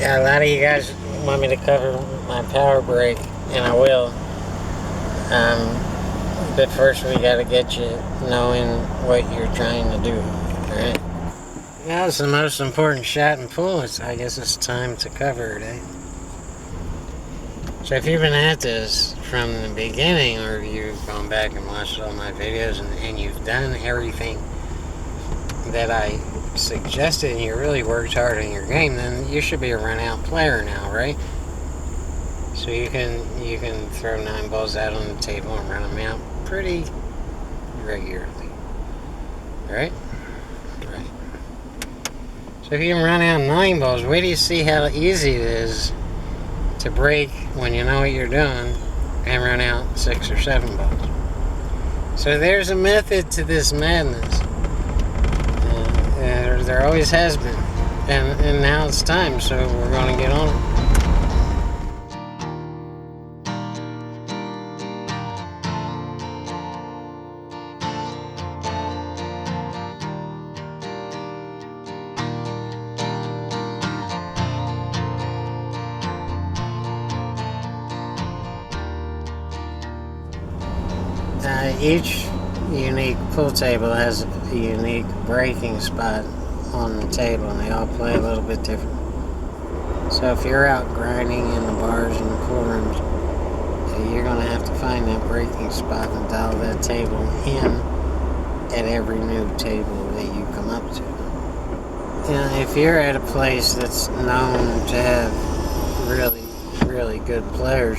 Yeah, a lot of you guys want me to cover my power break, and I will. But first we gotta get you knowing what you're trying to do, alright? Yeah, it's the most important shot and pull. I guess it's time to cover it, eh? So if you've been at this from the beginning, or if you've gone back and watched all my videos and you've done everything that I suggested and you really worked hard in your game, then you should be a run-out player now, right? So you can throw 9 balls out on the table and run them out pretty regularly, right? Right. So if you can run out 9 balls, wait till you see how easy it is to break when you know what you're doing and run out 6 or 7 balls. So there's a method to this madness. There always has been, and now it's time. So we're going to get on it. Each unique pool table has a unique breaking spot on the table, and they all play a little bit different. So if you're out grinding in the bars and the pool rooms, you're going to have to find that breaking spot and dial that table in at every new table that you come up to. And if you're at a place that's known to have really, really good players,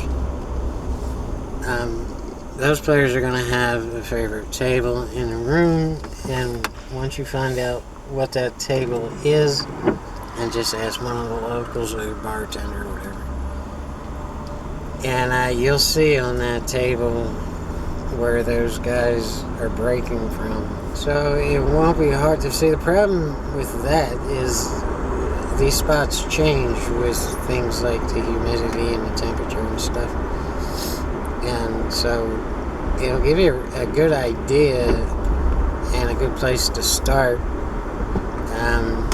those players are going to have a favorite table in the room, and once you find out what that table is, and just ask one of the locals or the bartender or whatever, and you'll see on that table where those guys are breaking from. So it won't be hard to see. The problem with that is these spots change with things like the humidity and the temperature and stuff. And so it'll give you a good idea and a good place to start,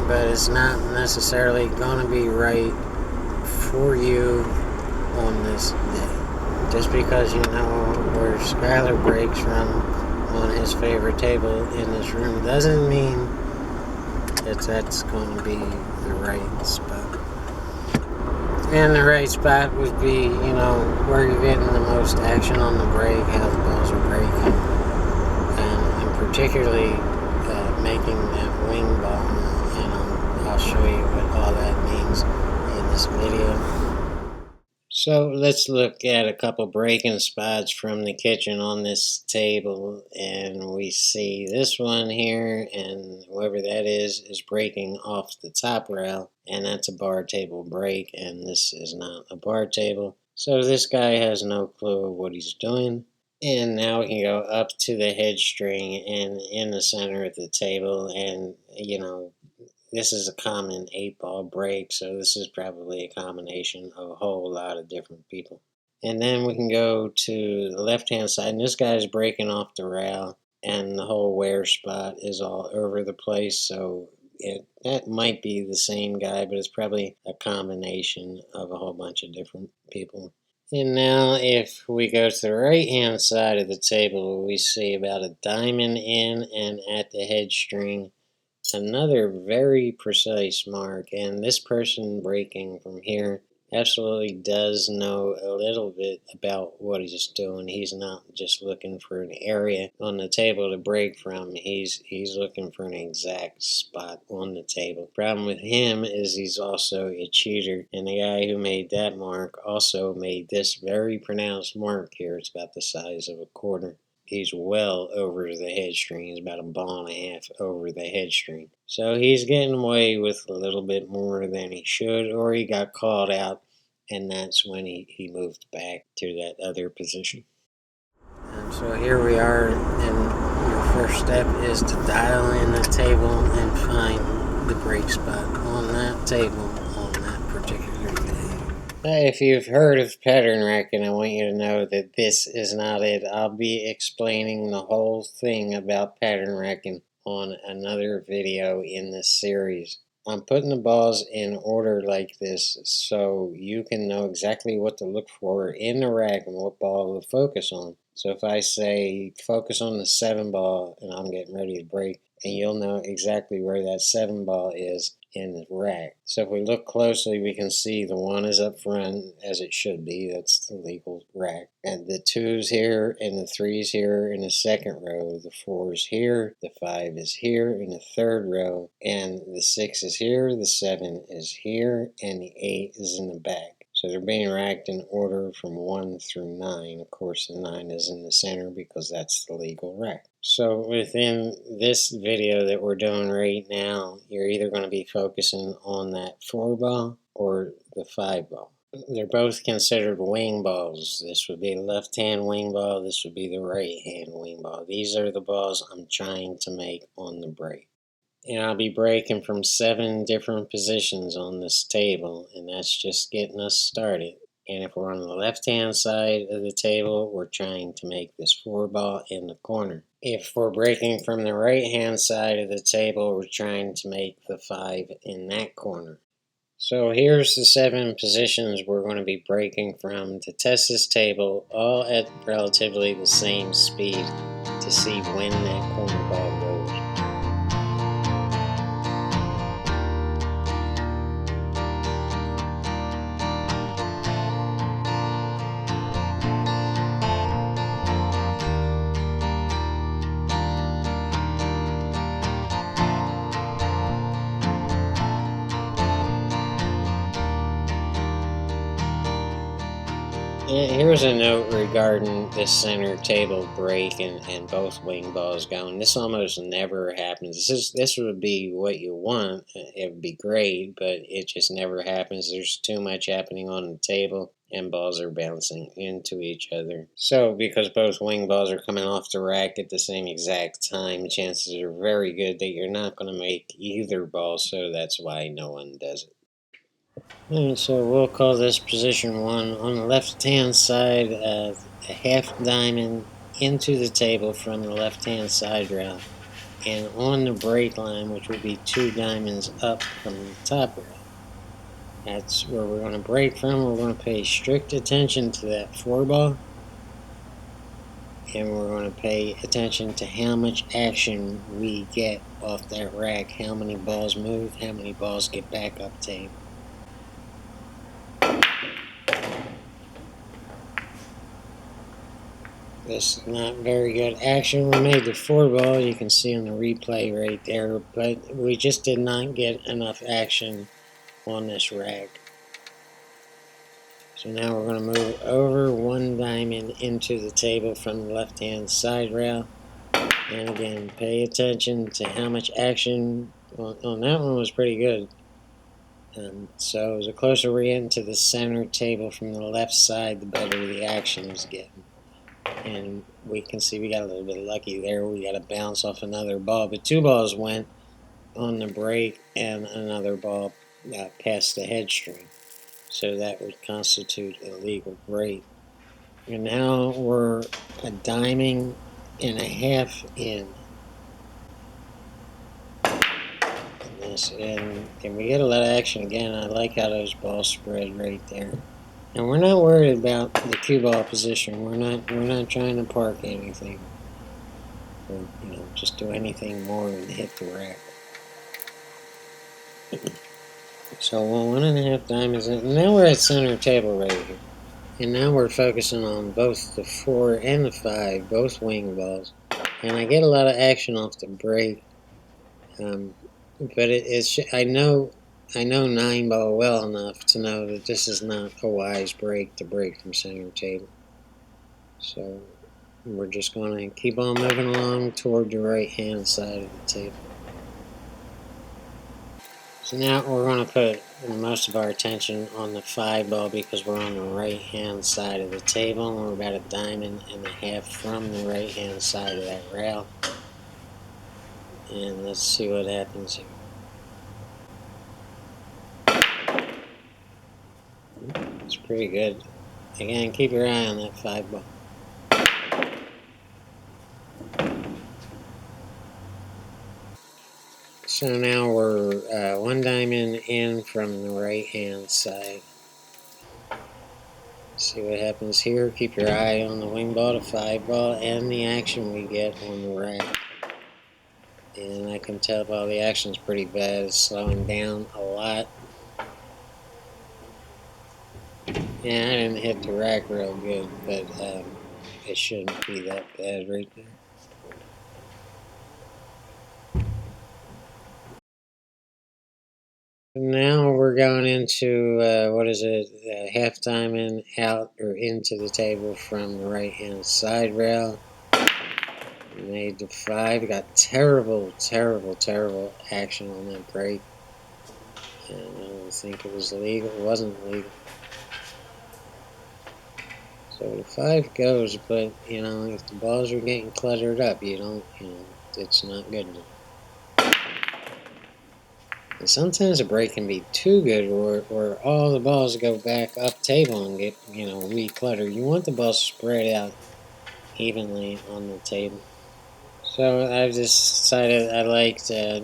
but it's not necessarily going to be right for you on this day. Just because you know where Skylar breaks from on his favorite table in this room doesn't mean that that's going to be the right spot. And the right spot would be, where you're getting the most action on the break, how the balls are breaking, and particularly making that wing ball. And I'll show you what all that means in this video. So let's look at a couple breaking spots from the kitchen on this table, and we see this one here, and whoever that is breaking off the top rail, and that's a bar table break, and this is not a bar table. So this guy has no clue what he's doing. And now we can go up to the head string and in the center of the table, and this is a common 8-ball break, so this is probably a combination of a whole lot of different people. And then we can go to the left-hand side, and this guy's breaking off the rail, and the whole wear spot is all over the place, so that might be the same guy, but it's probably a combination of a whole bunch of different people. And now if we go to the right-hand side of the table, we see about a diamond in and at the head string. Another very precise mark, and this person breaking from here absolutely does know a little bit about what he's doing. He's not just looking for an area on the table to break from. He's looking for an exact spot on the table. Problem with him is he's also a cheater, and the guy who made that mark also made this very pronounced mark here. It's about the size of a quarter. He's well over the head string. He's about 1.5 balls over the head string. So he's getting away with a little bit more than he should, or he got called out, and that's when he moved back to that other position. And so here we are, and your first step is to dial in the table and find the break spot on that table on that particular day. If you've heard of pattern racking, I want you to know that this is not it. I'll be explaining the whole thing about pattern racking on another video in this series. I'm putting the balls in order like this so you can know exactly what to look for in the rack and what ball to focus on. So if I say focus on the 7 ball and I'm getting ready to break, and you'll know exactly where that 7 ball is in the rack. So if we look closely, we can see the 1 is up front, as it should be. That's the legal rack. And the 2's here, and the 3's here in the second row. The 4's here, the 5 is here in the third row, and the 6 is here, the 7 is here, and the 8 is in the back. So they're being racked in order from 1 through 9. Of course, the 9 is in the center because that's the legal rack. So within this video that we're doing right now, you're either going to be focusing on that 4 ball or the 5 ball. They're both considered wing balls. This would be the left-hand wing ball. This would be the right-hand wing ball. These are the balls I'm trying to make on the break. And I'll be breaking from 7 different positions on this table, and that's just getting us started. And if we're on the left-hand side of the table, we're trying to make this 4 ball in the corner. If we're breaking from the right-hand side of the table, we're trying to make the 5 in that corner. So here's the 7 positions we're going to be breaking from to test this table, all at relatively the same speed, to see when that corner ball goes. Here's a note regarding this center table break and both wing balls going. This almost never happens. This would be what you want. It would be great, but it just never happens. There's too much happening on the table, and balls are bouncing into each other. So because both wing balls are coming off the rack at the same exact time, chances are very good that you're not going to make either ball, so that's why no one does it. Alright, so we'll call this position 1. On the left-hand side, a half diamond into the table from the left-hand side rail. And on the break line, which would be 2 diamonds up from the top rail. That's where we're going to break from. We're going to pay strict attention to that 4 ball. And we're going to pay attention to how much action we get off that rack. How many balls move, how many balls get back up table. This is not very good action. We made the 4 ball, you can see on the replay right there, but we just did not get enough action on this rack. So now we're going to move over 1 diamond into the table from the left-hand side rail. And again, pay attention to how much action on that one was pretty good. So the closer we're getting to the center table from the left side, the better the action is getting. And we can see we got a little bit lucky there. We got a bounce off another ball, but 2 balls went on the break and another ball past the headstring. So that would constitute a legal break. And now we're a diamond and a half in this, and we get a lot of action again. I like how those balls spread right there. And we're not worried about the cue ball position. We're not trying to park anything, or just do anything more than hit the rack. So 1.5 diamonds in. Now we're at center table right here, and now we're focusing on both the 4 and the 5, both wing balls. And I get a lot of action off the break, but I know 9 ball well enough to know that this is not a wise break to break from center table. So we're just going to keep on moving along toward the right-hand side of the table. So now we're going to put most of our attention on the 5 ball because we're on the right-hand side of the table. And we're about a diamond and a half from the right-hand side of that rail. And let's see what happens here. It's pretty good. Again, keep your eye on that 5 ball. So now we're one diamond in from the right hand side. See what happens here. Keep your eye on the wing ball, the 5-ball, and the action we get on the rack. And I can tell by the action's pretty bad. It's slowing down a lot. Yeah, I didn't hit the rack real good, but it shouldn't be that bad right there. Now we're going into, what is it, half diamond out or into the table from the right hand side rail. Made the 5. Got terrible action on that break. And I don't think it was legal. It wasn't legal. So the 5 goes, but if the balls are getting cluttered up, it's not good enough. And sometimes a break can be too good, or all the balls go back up table and get recluttered. You want the balls spread out evenly on the table. So I've decided I liked a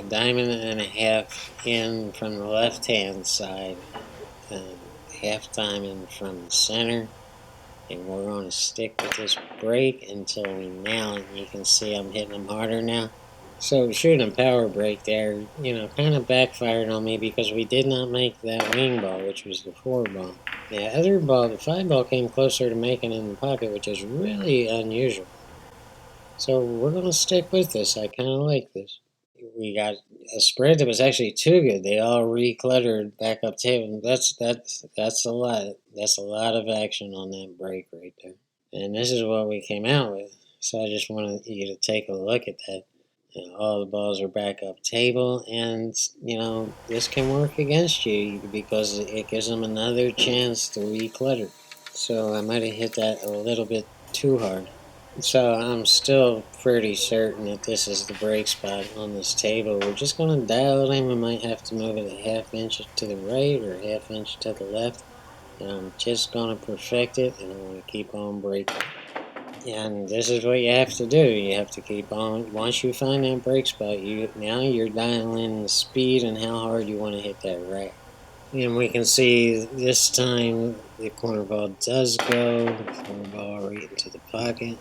diamond and a half in from the left hand side, half diamond from the center, and we're going to stick with this break until we nail it. And you can see I'm hitting them harder now. So shooting a power break there, kind of backfired on me because we did not make that wing ball, which was the 4-ball. The other ball, the 5-ball, came closer to making in the pocket, which is really unusual. So we're going to stick with this. I kind of like this. We got a spread that was actually too good. They all recluttered back up table. That's a lot. That's a lot of action on that break right there. And this is what we came out with. So I just wanted you to take a look at that. All the balls are back up table, and this can work against you because it gives them another chance to reclutter. So I might have hit that a little bit too hard. So I'm still pretty certain that this is the break spot on this table. We're just going to dial it in. We might have to move it a half inch to the right or a half inch to the left. And I'm just going to perfect it, and I'm going to keep on breaking. And this is what you have to do. You have to keep on. Once you find that break spot, now you're dialing the speed and how hard you want to hit that rack. And we can see this time the corner ball does go. The 4-ball right into the pocket.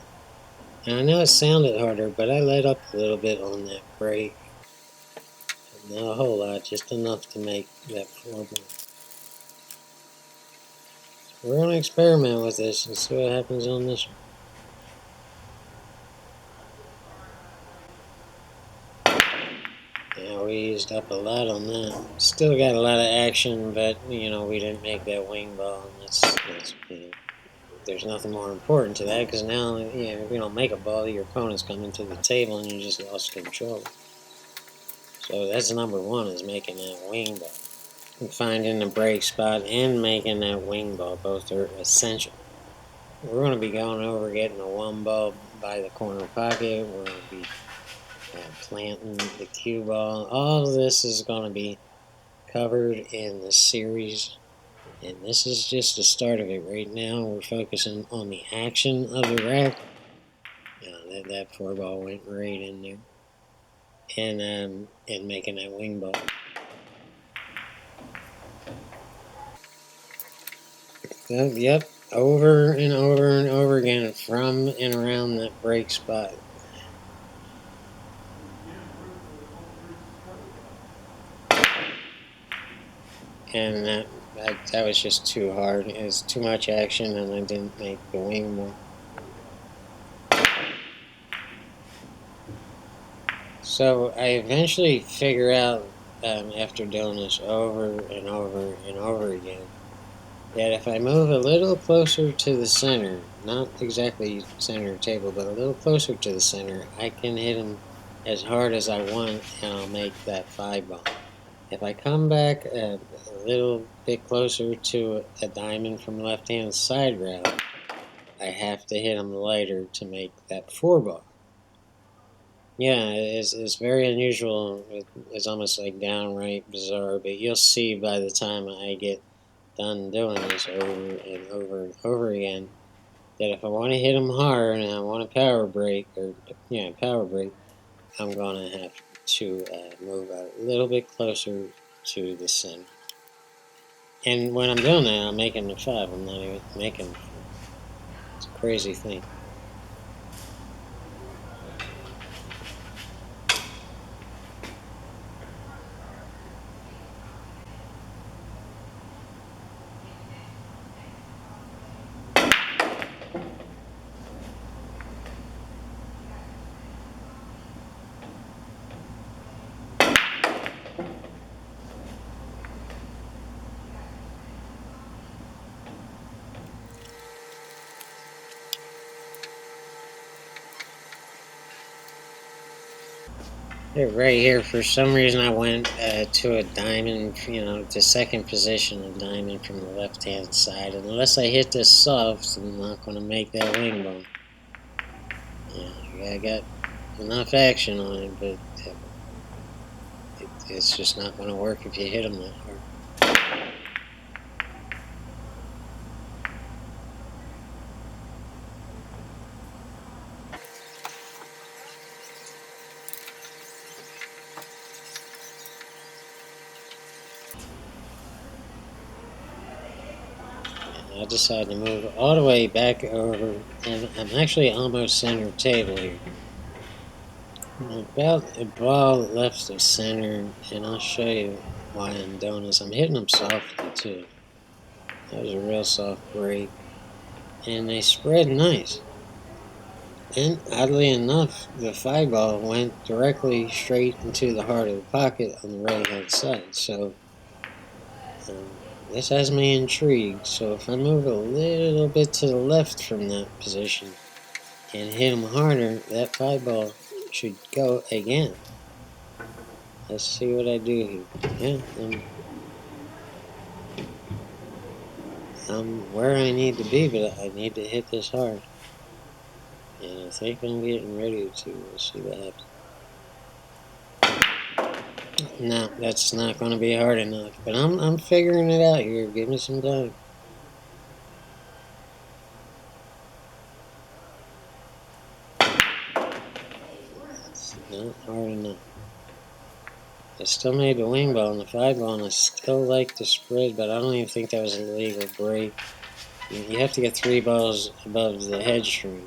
And I know it sounded harder, but I let up a little bit on that break. Not a whole lot, just enough to make that 4-ball. We're going to experiment with this and see what happens on this one. Yeah, we used up a lot on that. Still got a lot of action, but we didn't make that wing ball, and that's there's nothing more important to that because now if you don't make a ball, your opponent's coming to the table and you just lost control. So that's number one, is making that wing ball. And finding the break spot and making that wing ball, both are essential. We're going to be going over getting a 1-ball by the corner pocket. We're going to be planting the cue ball. All of this is going to be covered in the series, and this is just the start of it. Right now we're focusing on the action of the rack. That 4-ball went right in there, and making that wing ball. Yep, over and over and over again from and around that break spot. And that was just too hard. It was too much action, and I didn't make the wing more. So I eventually figure out, after doing this over and over and over again, that if I move a little closer to the center, not exactly center table, but a little closer to the center, I can hit them as hard as I want, and I'll make that 5-ball. If I come back a little bit closer to a diamond from left-hand side rail, I have to hit them lighter to make that 4-ball. Yeah, it's very unusual. It's almost like downright bizarre, but you'll see by the time I get done doing this over and over and over again that if I want to hit them hard and I want a power break, I'm going to have to move a little bit closer to the center. And when I'm doing that, I'm making the 5. I'm not even making the 4. It's a crazy thing. Right here, for some reason, I went to a diamond, the second position of diamond from the left-hand side. And unless I hit this soft, I'm not going to make that wing bone. Yeah, I got enough action on it, but it's just not going to work if you hit them that hard. I decided to move all the way back over, and I'm actually almost center table here. About a ball left of center, and I'll show you why I'm doing this. I'm hitting them softly too. That was a real soft break, and they spread nice. And oddly enough, the 5 ball went directly straight into the heart of the pocket on the right hand side. So this has me intrigued. So if I move a little bit to the left from that position and hit them harder, that 5 ball should go again. Let's see what I do here. Yeah, I'm where I need to be, but I need to hit this hard. And I think I'm getting ready to. We'll see what happens. No, that's not going to be hard enough. But I'm figuring it out here. Give me some time. It's not hard enough. I still made the wing ball and the 5 ball, and I still like the spread, but I don't even think that was a legal break. You have to get 3 balls above the head string.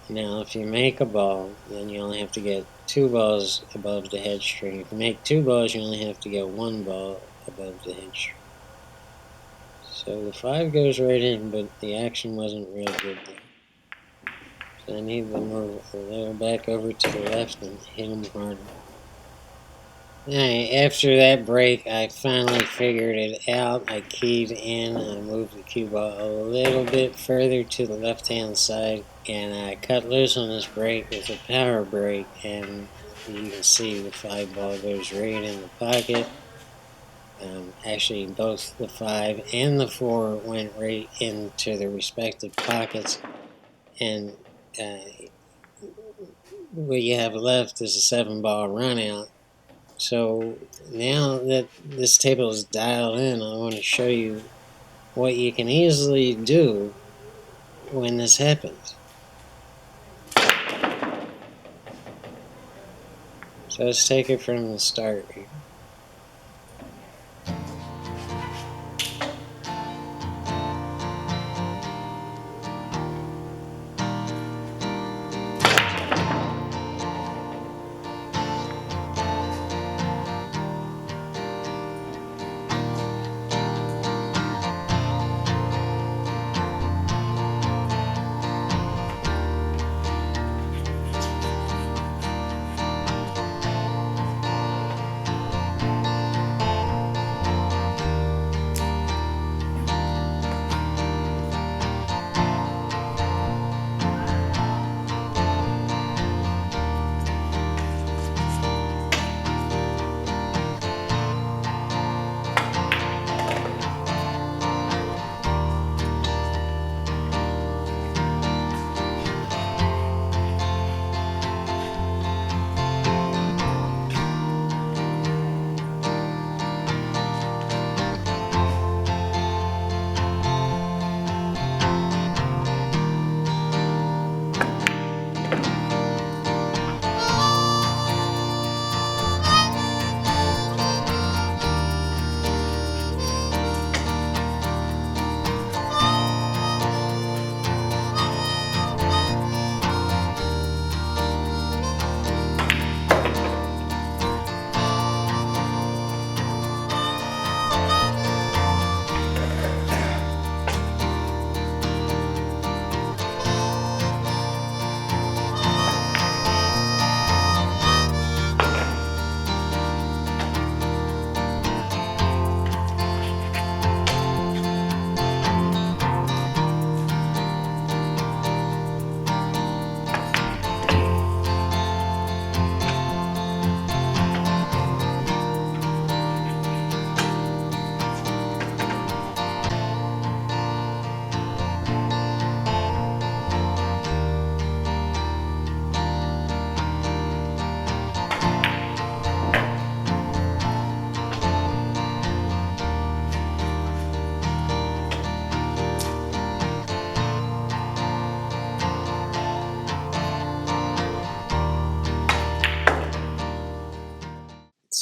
Now, if you make a ball, then you only have to get 2 balls above the head string. If you make 2 balls, you only have to get 1 ball above the head string. So the 5 goes right in, but the action wasn't real good there. So I need to move a little back over to the left and hit them harder. After that break, I finally figured it out. I keyed in, I moved the cue ball a little bit further to the left-hand side, and I cut loose on this break with a power break, and you can see the 5 ball goes right in the pocket. Actually, both the 5 and the 4 went right into their respective pockets, and what you have left is a 7 ball run out. So now that this table is dialed in, I want to show you what you can easily do when this happens. So let's take it from the start here.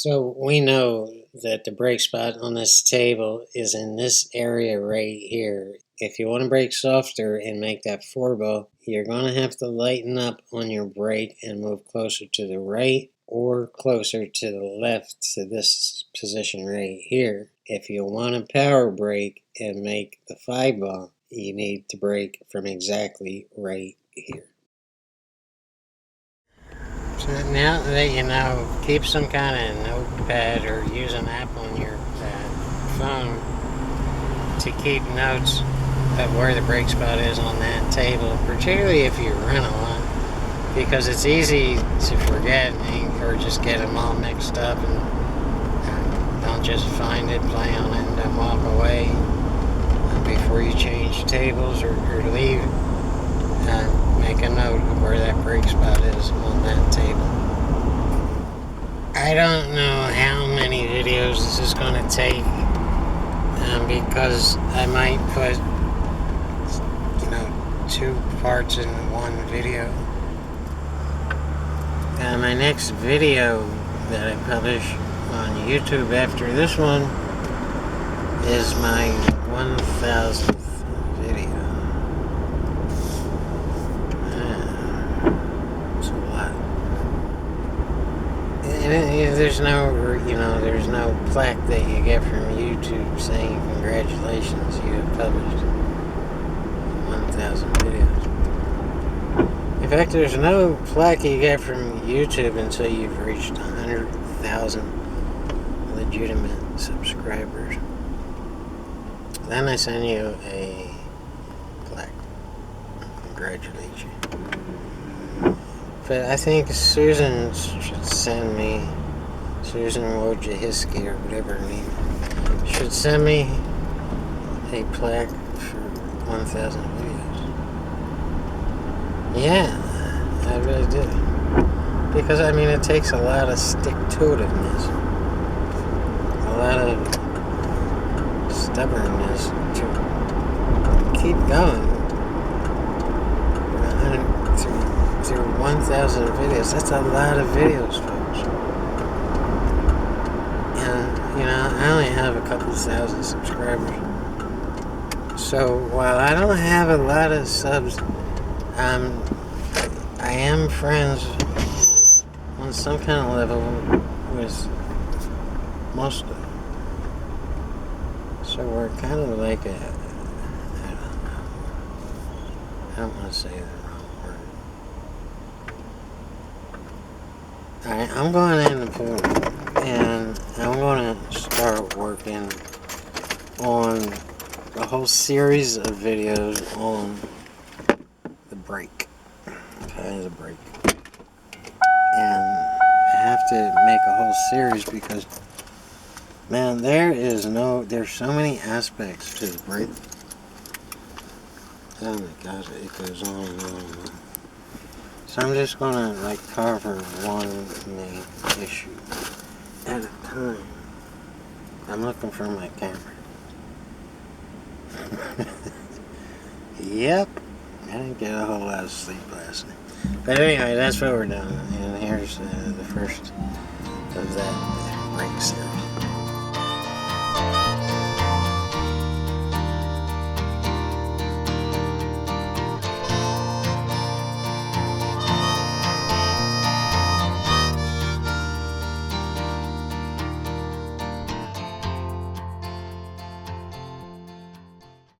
So we know that the brake spot on this table is in this area right here. If you want to brake softer and make that 4-ball, you're going to have to lighten up on your brake and move closer to the right or closer to the left to this position right here. If you want to power brake and make the 5-ball, you need to brake from exactly right here. So now that you know, keep some kind of notepad or use an app on your phone to keep notes of where the brake spot is on that table, particularly if you run a lot, because it's easy to forget or just get them all mixed up and don't just find it, play on it, and then walk away before you change tables or leave. Make a note of where that brake spot is on that table. I don't know how many videos this is going to take because I might put 2 parts in one video. My next video that I publish on YouTube after this one is my 1000th video. There's there's no plaque that you get from YouTube saying congratulations, you have published 1,000 videos. In fact, there's no plaque you get from YouTube until you've reached 100,000 legitimate subscribers. Then I send you a plaque. Congratulate you. But I think Susan should send me, Susan Wojciechowski or whatever her name is, should send me a plaque for 1,000 videos. Yeah, I really do. Because, it takes a lot of stick-to-itiveness, a lot of stubbornness to keep going. Through 1,000 videos. That's a lot of videos, folks. And, I only have a couple thousand subscribers. So, while I don't have a lot of subs, I am friends on some kind of level with most of them. So, we're kind of like I don't want to say that. Alright, I'm going in the pool and I'm going to start working on a whole series of videos on the brake. Okay, the brake. And I have to make a whole series because, man, there's so many aspects to the brake. Oh my gosh, it goes on and on and on. So I'm just gonna cover one main issue at a time. I'm looking for my camera. Yep, I didn't get a whole lot of sleep last night. But anyway, that's what we're doing. And here's the first of that brake series.